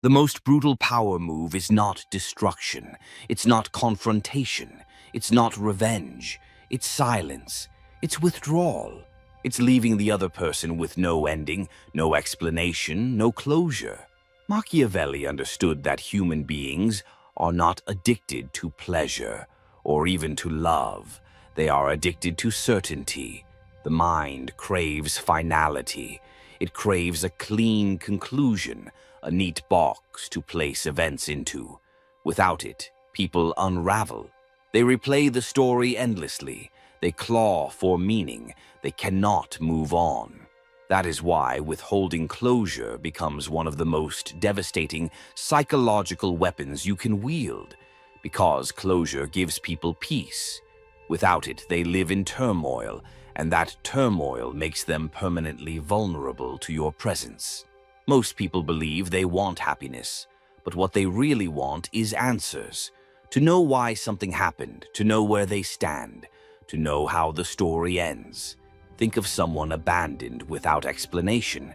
The most brutal power move is not destruction. It's not confrontation. It's not revenge. It's silence. It's withdrawal. It's leaving the other person with no ending, no explanation, no closure. Machiavelli understood that human beings are not addicted to pleasure or even to love. They are addicted to certainty. The mind craves finality. It craves a clean conclusion, a neat box to place events into. Without it, people unravel. They replay the story endlessly. They claw for meaning. They cannot move on. That is why withholding closure becomes one of the most devastating psychological weapons you can wield, because closure gives people peace. Without it, they live in turmoil, and that turmoil makes them permanently vulnerable to your presence. Most people believe they want happiness, but what they really want is answers. To know why something happened, to know where they stand, to know how the story ends. Think of someone abandoned without explanation.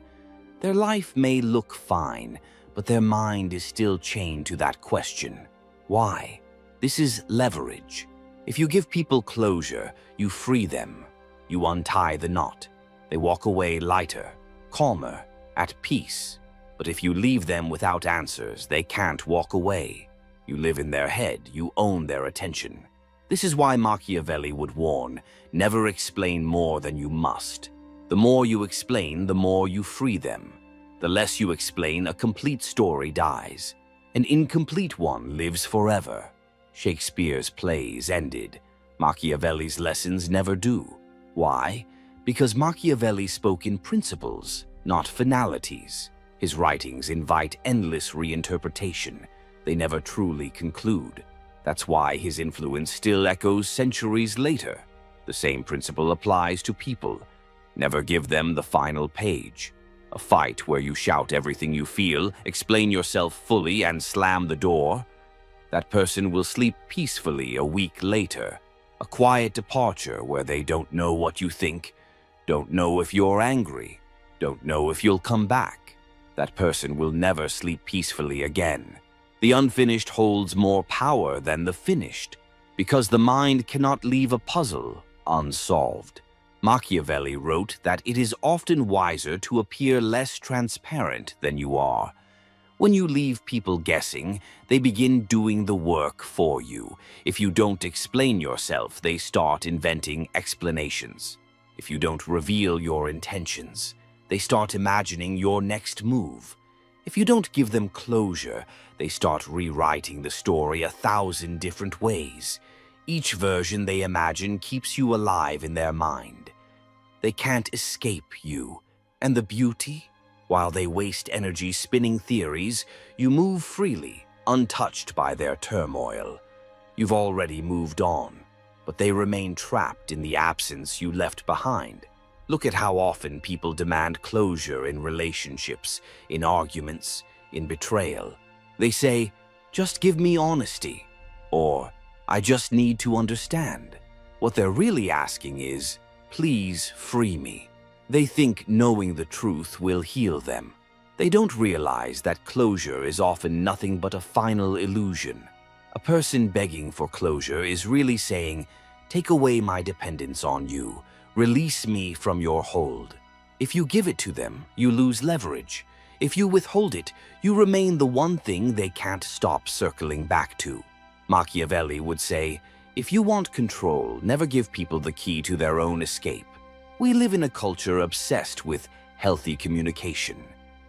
Their life may look fine, but their mind is still chained to that question. Why? This is leverage. If you give people closure, you free them. You untie the knot. They walk away lighter, calmer, at peace. But if you leave them without answers, they can't walk away. You live in their head. You own their attention. This is why Machiavelli would warn, never explain more than you must. The more you explain, the more you free them. The less you explain, a complete story dies. An incomplete one lives forever. Shakespeare's plays ended. Machiavelli's lessons never do. Why? Because Machiavelli spoke in principles, not finalities. His writings invite endless reinterpretation. They never truly conclude. That's why his influence still echoes centuries later. The same principle applies to people. Never give them the final page. A fight where you shout everything you feel, explain yourself fully, and slam the door. That person will sleep peacefully a week later. A quiet departure where they don't know what you think, don't know if you're angry, don't know if you'll come back. That person will never sleep peacefully again. The unfinished holds more power than the finished, because the mind cannot leave a puzzle unsolved. Machiavelli wrote that it is often wiser to appear less transparent than you are. When you leave people guessing, they begin doing the work for you. If you don't explain yourself, they start inventing explanations. If you don't reveal your intentions, they start imagining your next move. If you don't give them closure, they start rewriting the story 1,000 different ways. Each version they imagine keeps you alive in their mind. They can't escape you. And the beauty? While they waste energy spinning theories, you move freely, untouched by their turmoil. You've already moved on, but they remain trapped in the absence you left behind. Look at how often people demand closure in relationships, in arguments, in betrayal. They say, "Just give me honesty," or "I just need to understand." What they're really asking is, "Please free me." They think knowing the truth will heal them. They don't realize that closure is often nothing but a final illusion. A person begging for closure is really saying, "Take away my dependence on you. Release me from your hold." If you give it to them, you lose leverage. If you withhold it, you remain the one thing they can't stop circling back to. Machiavelli would say, if you want control, never give people the key to their own escape. We live in a culture obsessed with healthy communication.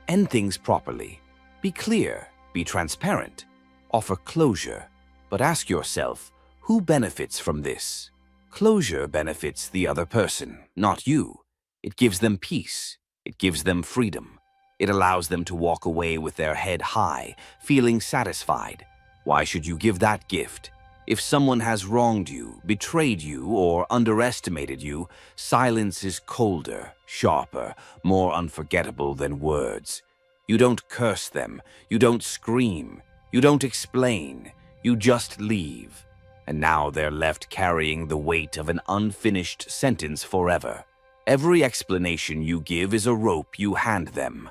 End things properly. Be clear, be transparent, offer closure. But ask yourself, who benefits from this? Closure benefits the other person, not you. It gives them peace. It gives them freedom. It allows them to walk away with their head high, feeling satisfied. Why should you give that gift? If someone has wronged you, betrayed you, or underestimated you, silence is colder, sharper, more unforgettable than words. You don't curse them. You don't scream. You don't explain. You just leave. And now they're left carrying the weight of an unfinished sentence forever. Every explanation you give is a rope you hand them.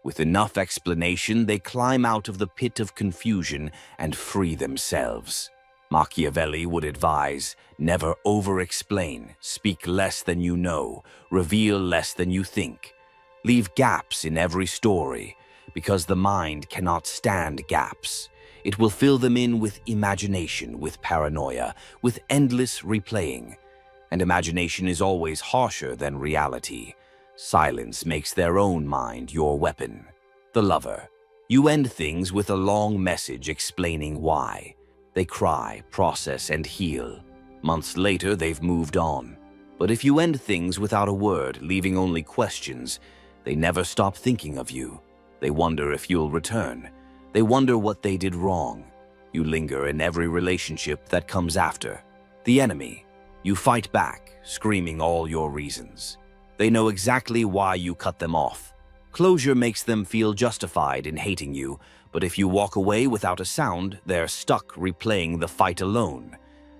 With enough explanation, they climb out of the pit of confusion and free themselves. Machiavelli would advise, never over-explain, speak less than you know, reveal less than you think. Leave gaps in every story, because the mind cannot stand gaps. It will fill them in with imagination, with paranoia, with endless replaying. And imagination is always harsher than reality. Silence makes their own mind your weapon. The lover. You end things with a long message explaining why. They cry, process, and heal. Months later, they've moved on. But if you end things without a word, leaving only questions, they never stop thinking of you. They wonder if you'll return. They wonder what they did wrong. You linger in every relationship that comes after. The enemy. You fight back, screaming all your reasons. They know exactly why you cut them off. Closure makes them feel justified in hating you, but if you walk away without a sound, they're stuck replaying the fight alone.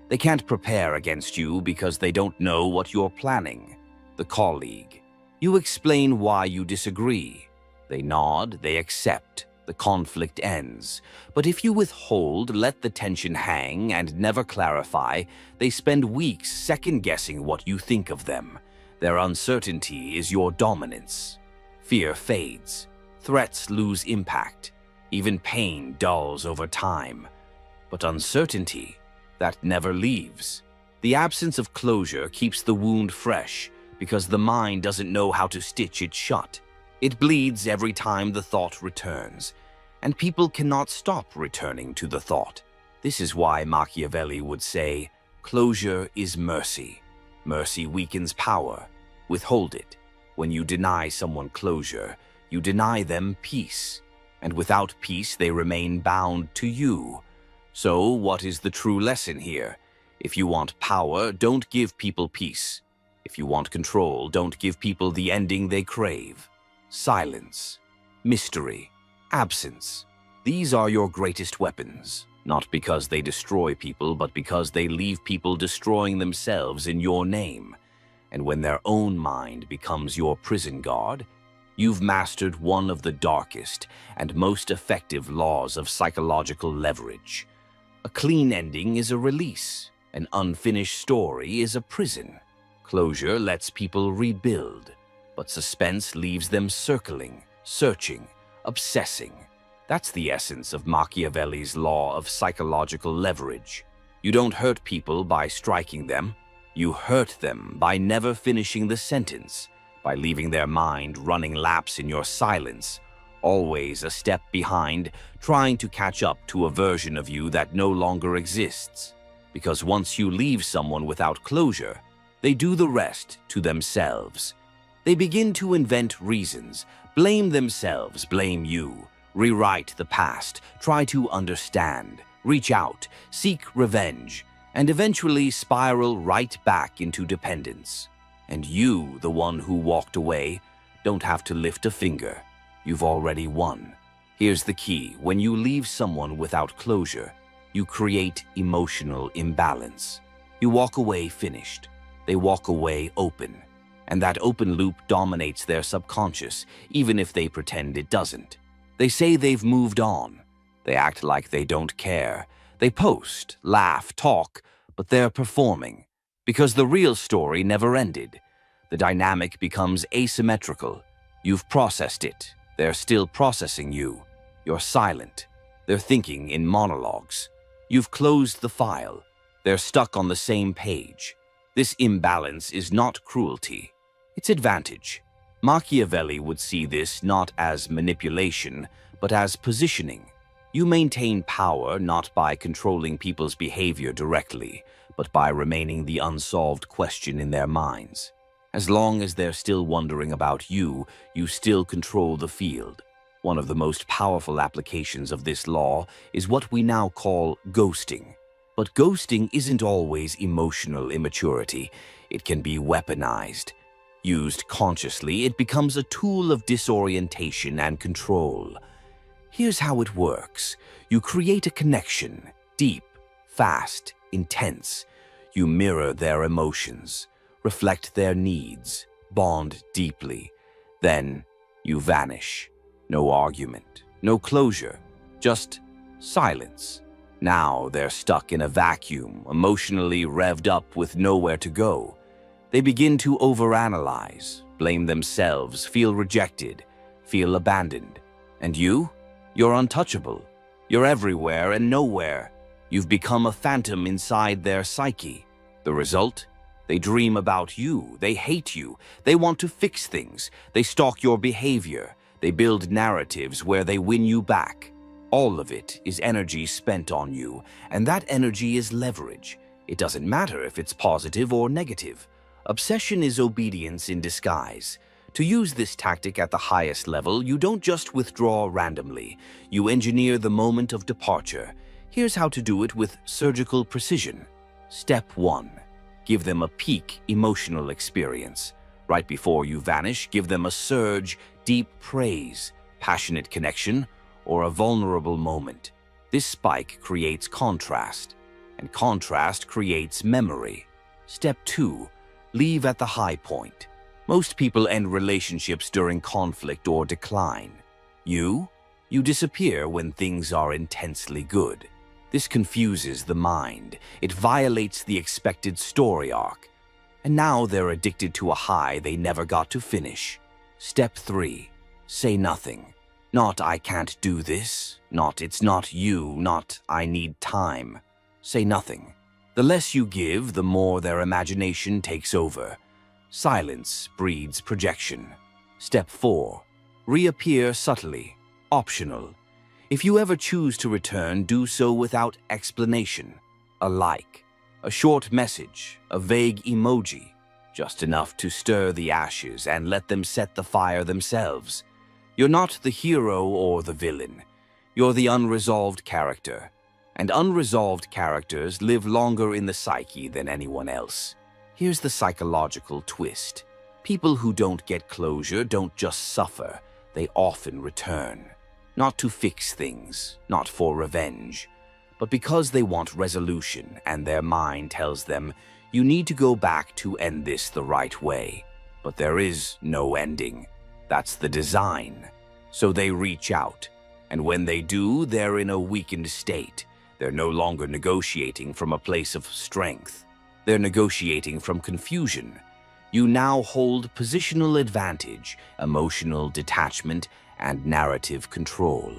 They can't prepare against you because they don't know what you're planning. The colleague. You explain why you disagree. They nod, they accept. The conflict ends. But if you withhold, let the tension hang, and never clarify, they spend weeks second-guessing what you think of them. Their uncertainty is your dominance. Fear fades. Threats lose impact. Even pain dulls over time. But uncertainty, that never leaves. The absence of closure keeps the wound fresh, because the mind doesn't know how to stitch it shut. It bleeds every time the thought returns, and people cannot stop returning to the thought. This is why Machiavelli would say, closure is mercy. Mercy weakens power. Withhold it. When you deny someone closure, you deny them peace. And without peace, they remain bound to you. So, what is the true lesson here? If you want power, don't give people peace. If you want control, don't give people the ending they crave. Silence, mystery, absence. These are your greatest weapons, not because they destroy people, but because they leave people destroying themselves in your name. And when their own mind becomes your prison guard, you've mastered one of the darkest and most effective laws of psychological leverage. A clean ending is a release. An unfinished story is a prison. Closure lets people rebuild. But suspense leaves them circling, searching, obsessing. That's the essence of Machiavelli's law of psychological leverage. You don't hurt people by striking them. You hurt them by never finishing the sentence, by leaving their mind running laps in your silence, always a step behind, trying to catch up to a version of you that no longer exists. Because once you leave someone without closure, they do the rest to themselves. They begin to invent reasons, blame themselves, blame you, rewrite the past, try to understand, reach out, seek revenge, and eventually spiral right back into dependence. And you, the one who walked away, don't have to lift a finger. You've already won. Here's the key. When you leave someone without closure, you create emotional imbalance. You walk away finished. They walk away open. And that open loop dominates their subconscious, even if they pretend it doesn't. They say they've moved on. They act like they don't care. They post, laugh, talk, but they're performing. Because the real story never ended. The dynamic becomes asymmetrical. You've processed it. They're still processing you. You're silent. They're thinking in monologues. You've closed the file. They're stuck on the same page. This imbalance is not cruelty. It's advantage. Machiavelli would see this not as manipulation, but as positioning. You maintain power not by controlling people's behavior directly, but by remaining the unsolved question in their minds. As long as they're still wondering about you, you still control the field. One of the most powerful applications of this law is what we now call ghosting. But ghosting isn't always emotional immaturity. It can be weaponized. Used consciously, it becomes a tool of disorientation and control. Here's how it works. You create a connection, deep, fast, intense. You mirror their emotions, reflect their needs, bond deeply. Then you vanish. No argument, no closure, just silence. Now they're stuck in a vacuum, emotionally revved up with nowhere to go. They begin to overanalyze, blame themselves, feel rejected, feel abandoned. And you're untouchable. You're everywhere and nowhere. You've become a phantom inside their psyche. The result? They dream about you. They hate you. They want to fix things. They stalk your behavior. They build narratives where they win you back. All of it is energy spent on you, and that energy is leverage. It doesn't matter if it's positive or negative. Obsession is obedience in disguise. To use this tactic at the highest level, you don't just withdraw randomly. You engineer the moment of departure. Here's how to do it with surgical precision. Step 1. Give them a peak emotional experience. Right before you vanish, give them a surge, deep praise, passionate connection, or a vulnerable moment. This spike creates contrast, and contrast creates memory. Step 2. Leave at the high point. Most people end relationships during conflict or decline. You disappear when things are intensely good. This confuses the mind. It violates the expected story arc. And now they're addicted to a high they never got to finish. Step 3. Say nothing. Not "I can't do this," not "it's not you," not "I need time." Say nothing. The less you give, the more their imagination takes over. Silence breeds projection. Step 4. Reappear subtly. Optional. If you ever choose to return, do so without explanation. A like, a short message, a vague emoji, just enough to stir the ashes and let them set the fire themselves. You're not the hero or the villain. You're the unresolved character. And unresolved characters live longer in the psyche than anyone else. Here's the psychological twist. People who don't get closure don't just suffer, they often return. Not to fix things, not for revenge, but because they want resolution and their mind tells them, you need to go back to end this the right way. But there is no ending. That's the design. So they reach out, and when they do, they're in a weakened state. They're no longer negotiating from a place of strength. They're negotiating from confusion. You now hold positional advantage, emotional detachment, and narrative control.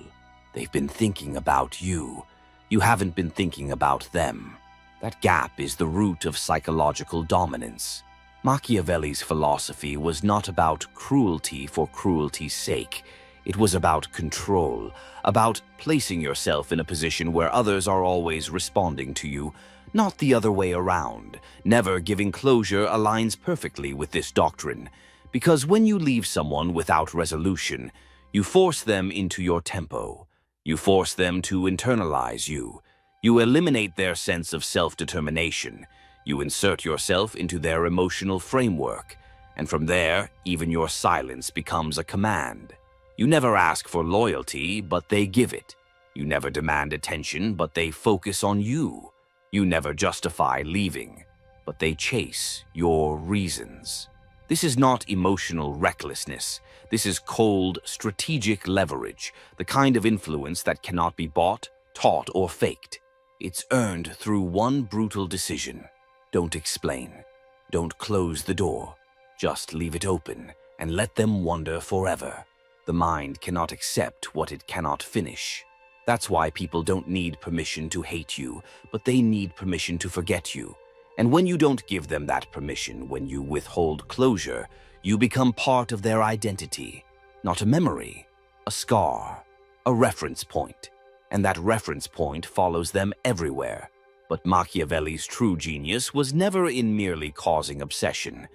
They've been thinking about you. You haven't been thinking about them. That gap is the root of psychological dominance. Machiavelli's philosophy was not about cruelty for cruelty's sake. It was about control, about placing yourself in a position where others are always responding to you, not the other way around. Never giving closure aligns perfectly with this doctrine, because when you leave someone without resolution, you force them into your tempo. You force them to internalize you. You eliminate their sense of self-determination. You insert yourself into their emotional framework, and from there, even your silence becomes a command. You never ask for loyalty, but they give it. You never demand attention, but they focus on you. You never justify leaving, but they chase your reasons. This is not emotional recklessness. This is cold, strategic leverage, the kind of influence that cannot be bought, taught, or faked. It's earned through one brutal decision. Don't explain. Don't close the door. Just leave it open and let them wonder forever. The mind cannot accept what it cannot finish. That's why people don't need permission to hate you, but they need permission to forget you. And when you don't give them that permission, when you withhold closure, you become part of their identity. Not a memory, a scar, a reference point. And that reference point follows them everywhere. But Machiavelli's true genius was never in merely causing obsession.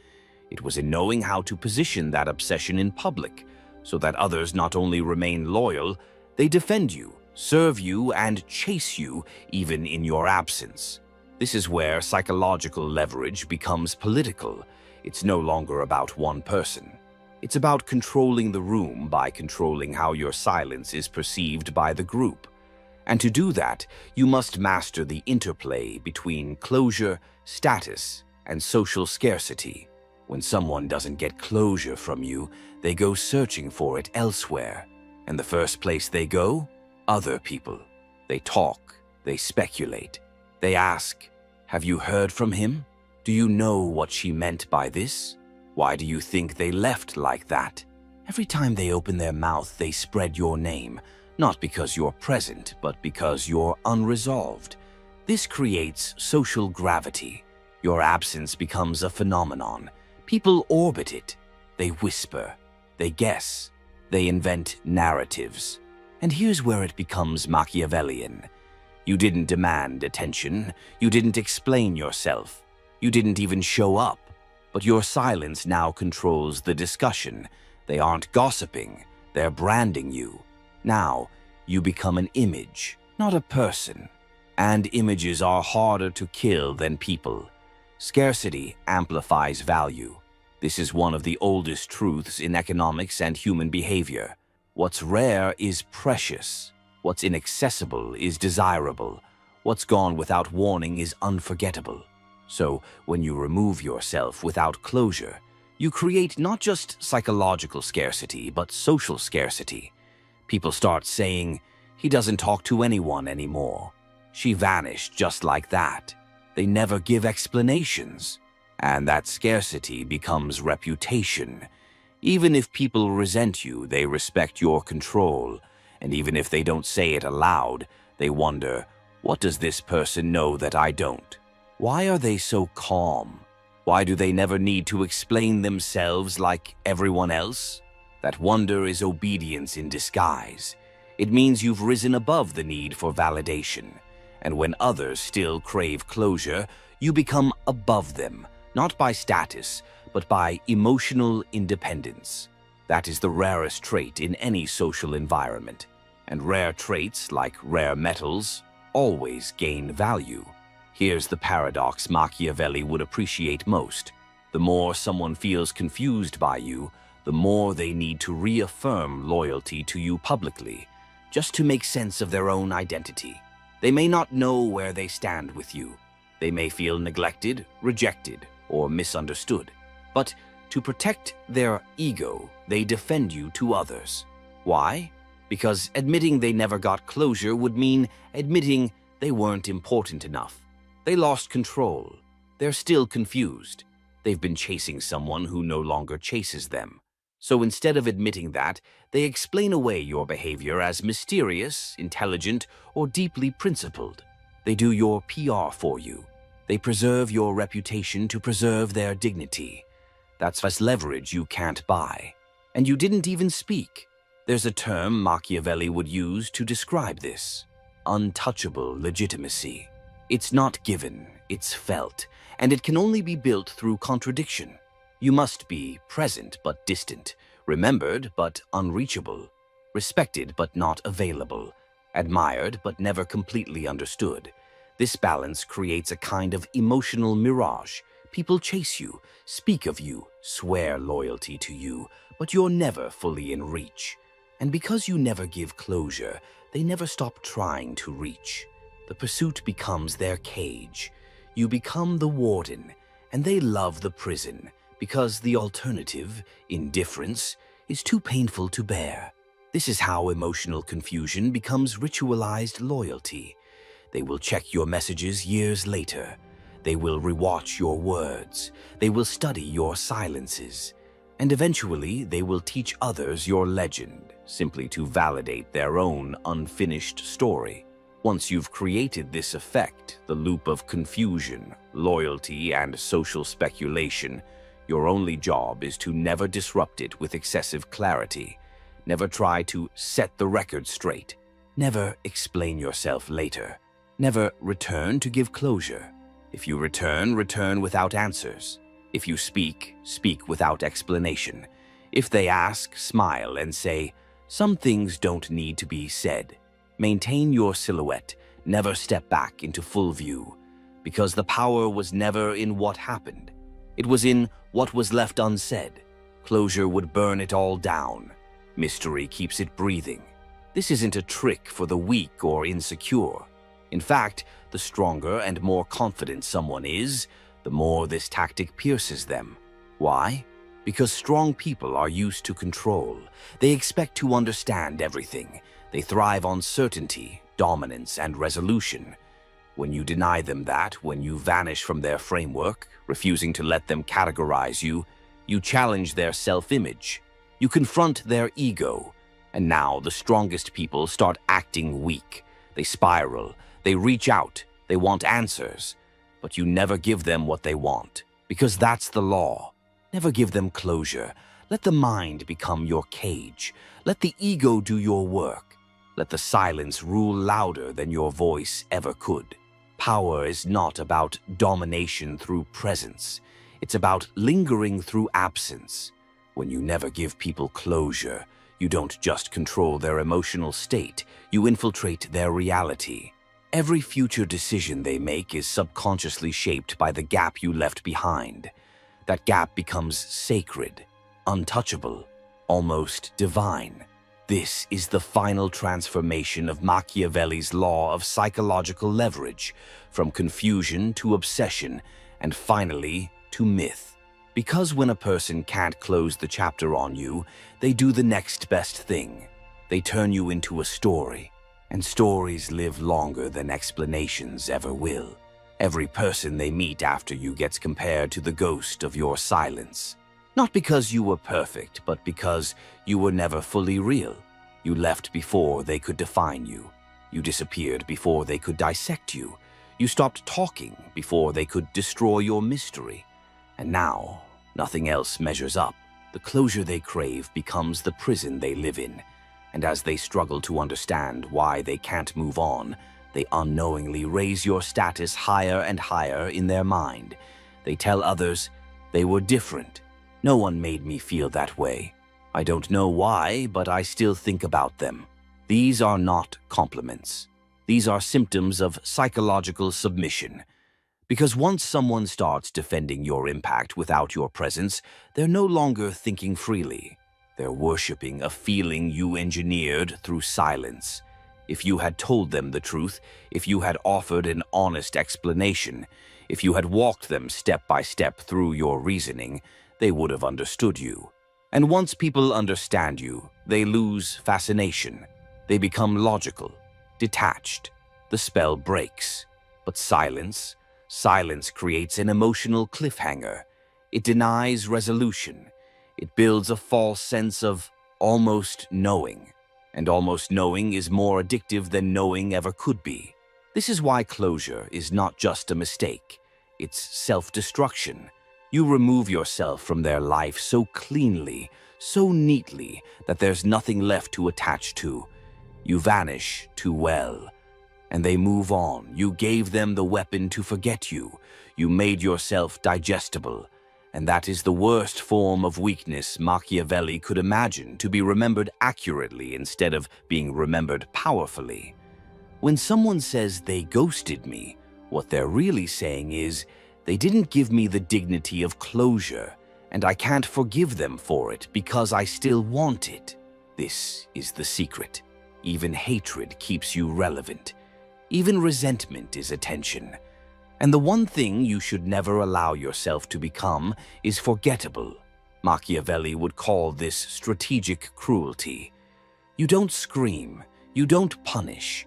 It was in knowing how to position that obsession in public, so that others not only remain loyal, they defend you, serve you, and chase you even in your absence. This is where psychological leverage becomes political. It's no longer about one person. It's about controlling the room by controlling how your silence is perceived by the group. And to do that, you must master the interplay between closure, status, and social scarcity. When someone doesn't get closure from you, they go searching for it elsewhere. And the first place they go? Other people. They talk, they speculate. They ask, "Have you heard from him? Do you know what she meant by this? Why do you think they left like that?" Every time they open their mouth, they spread your name, not because you're present, but because you're unresolved. This creates social gravity. Your absence becomes a phenomenon. People orbit it. They whisper. They guess. They invent narratives. And here's where it becomes Machiavellian. You didn't demand attention. You didn't explain yourself. You didn't even show up. But your silence now controls the discussion. They aren't gossiping. They're branding you. Now, you become an image, not a person. And images are harder to kill than people. Scarcity amplifies value. This is one of the oldest truths in economics and human behavior. What's rare is precious. What's inaccessible is desirable. What's gone without warning is unforgettable. So, when you remove yourself without closure, you create not just psychological scarcity, but social scarcity. People start saying, "He doesn't talk to anyone anymore. She vanished just like that." They never give explanations. And that scarcity becomes reputation. Even if people resent you, they respect your control. And even if they don't say it aloud, they wonder, what does this person know that I don't? Why are they so calm? Why do they never need to explain themselves like everyone else? That wonder is obedience in disguise. It means you've risen above the need for validation. And when others still crave closure, you become above them, not by status, but by emotional independence. That is the rarest trait in any social environment. And rare traits, like rare metals, always gain value. Here's the paradox Machiavelli would appreciate most. The more someone feels confused by you, the more they need to reaffirm loyalty to you publicly, just to make sense of their own identity. They may not know where they stand with you. They may feel neglected, rejected, or misunderstood. But to protect their ego, they defend you to others. Why? Because admitting they never got closure would mean admitting they weren't important enough. They lost control. They're still confused. They've been chasing someone who no longer chases them. So instead of admitting that, they explain away your behavior as mysterious, intelligent, or deeply principled. They do your PR for you. They preserve your reputation to preserve their dignity. That's leverage you can't buy. And you didn't even speak. There's a term Machiavelli would use to describe this: untouchable legitimacy. It's not given, it's felt, and it can only be built through contradiction. You must be present but distant, remembered but unreachable, respected but not available, admired but never completely understood. This balance creates a kind of emotional mirage. People chase you, speak of you, swear loyalty to you, but you're never fully in reach. And because you never give closure, they never stop trying to reach. The pursuit becomes their cage. You become the warden, and they love the prison, because the alternative, indifference, is too painful to bear. This is how emotional confusion becomes ritualized loyalty. They will check your messages years later. They will rewatch your words. They will study your silences. And eventually, they will teach others your legend, simply to validate their own unfinished story. Once you've created this effect, the loop of confusion, loyalty, and social speculation, your only job is to never disrupt it with excessive clarity. Never try to set the record straight. Never explain yourself later. Never return to give closure. If you return, return without answers. If you speak, speak without explanation. If they ask, smile and say, "Some things don't need to be said." Maintain your silhouette. Never step back into full view. Because the power was never in what happened. It was in what was left unsaid. Closure would burn it all down. Mystery keeps it breathing. This isn't a trick for the weak or insecure. In fact, the stronger and more confident someone is, the more this tactic pierces them. Why? Because strong people are used to control. They expect to understand everything. They thrive on certainty, dominance, and resolution. When you deny them that, when you vanish from their framework, refusing to let them categorize you, you challenge their self-image. You confront their ego. And now the strongest people start acting weak. They spiral. They reach out. They want answers. But you never give them what they want, because that's the law. Never give them closure. Let the mind become your cage. Let the ego do your work. Let the silence rule louder than your voice ever could. Power is not about domination through presence. It's about lingering through absence. When you never give people closure, you don't just control their emotional state, you infiltrate their reality. Every future decision they make is subconsciously shaped by the gap you left behind. That gap becomes sacred, untouchable, almost divine. This is the final transformation of Machiavelli's law of psychological leverage, from confusion to obsession, and finally to myth. Because when a person can't close the chapter on you, they do the next best thing. They turn you into a story, and stories live longer than explanations ever will. Every person they meet after you gets compared to the ghost of your silence. Not because you were perfect, but because you were never fully real. You left before they could define you. You disappeared before they could dissect you. You stopped talking before they could destroy your mystery. And now, nothing else measures up. The closure they crave becomes the prison they live in. And as they struggle to understand why they can't move on, they unknowingly raise your status higher and higher in their mind. They tell others, they were different. No one made me feel that way. I don't know why, but I still think about them. These are not compliments. These are symptoms of psychological submission. Because once someone starts defending your impact without your presence, they're no longer thinking freely. They're worshipping a feeling you engineered through silence. If you had told them the truth, if you had offered an honest explanation, if you had walked them step by step through your reasoning, they would have understood you. And once people understand you, they lose fascination. They become logical, detached. The spell breaks. But silence creates an emotional cliffhanger. It denies resolution. It builds a false sense of almost knowing. And almost knowing is more addictive than knowing ever could be. This is why closure is not just a mistake. It's self-destruction. You remove yourself from their life so cleanly, so neatly, that there's nothing left to attach to. You vanish too well. And they move on. You gave them the weapon to forget you. You made yourself digestible. And that is the worst form of weakness Machiavelli could imagine, to be remembered accurately instead of being remembered powerfully. When someone says they ghosted me, what they're really saying is, they didn't give me the dignity of closure, and I can't forgive them for it because I still want it. This is the secret. Even hatred keeps you relevant. Even resentment is attention. And the one thing you should never allow yourself to become is forgettable. Machiavelli would call this strategic cruelty. You don't scream. You don't punish.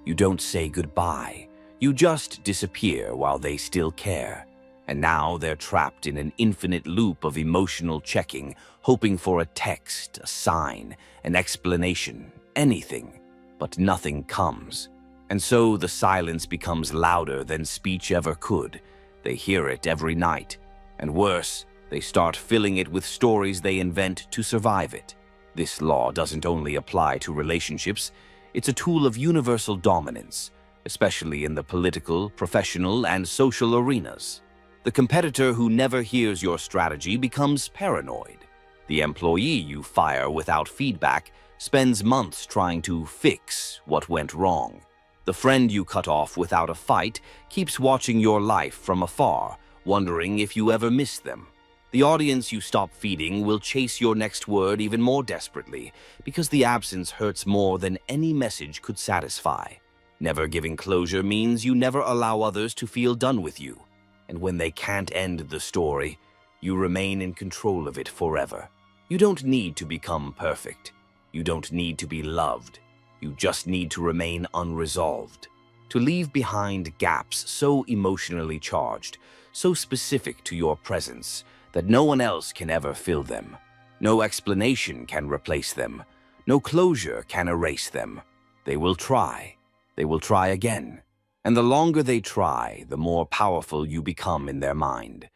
You don't say goodbye. You just disappear while they still care. And now they're trapped in an infinite loop of emotional checking, hoping for a text, a sign, an explanation, anything. But nothing comes. And so the silence becomes louder than speech ever could. They hear it every night. And worse, they start filling it with stories they invent to survive it. This law doesn't only apply to relationships. It's a tool of universal dominance, especially in the political, professional, and social arenas. The competitor who never hears your strategy becomes paranoid. The employee you fire without feedback spends months trying to fix what went wrong. The friend you cut off without a fight keeps watching your life from afar, wondering if you ever miss them. The audience you stop feeding will chase your next word even more desperately, because the absence hurts more than any message could satisfy. Never giving closure means you never allow others to feel done with you. And when they can't end the story, You remain in control of it forever. You don't need to become perfect. You don't need to be loved. You just need to remain unresolved. To leave behind gaps so emotionally charged, so specific to your presence, that no one else can ever fill them. No explanation can replace them. No closure can erase them. They will try. They will try again. And the longer they try, the more powerful you become in their mind.